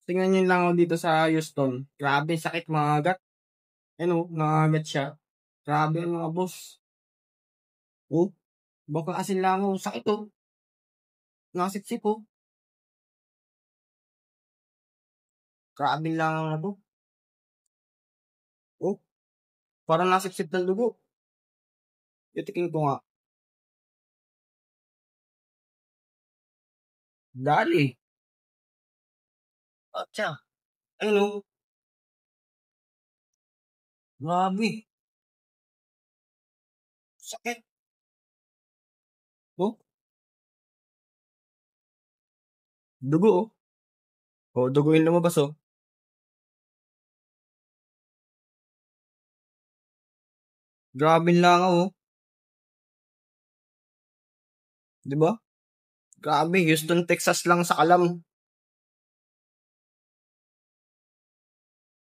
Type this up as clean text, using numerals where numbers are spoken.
Tingnan niyo lang ako dito sa Houston. Grabe, sakit mga gat. Ano, nangagat siya. Grabe mga boss. Oh, baka asin lang ako. Sakit oh. Nasipsip oh. Grabe lang na to. Oh, parang nasipsip ng dugo. Itikin ko nga. Dali. Atya. Ano? Grabe. Sakit. Oh, dugo oh. Oh, dugo yung lumabas oh. Grabe lang oh. Di ba? Grabe, Houston, Texas lang sa kalam.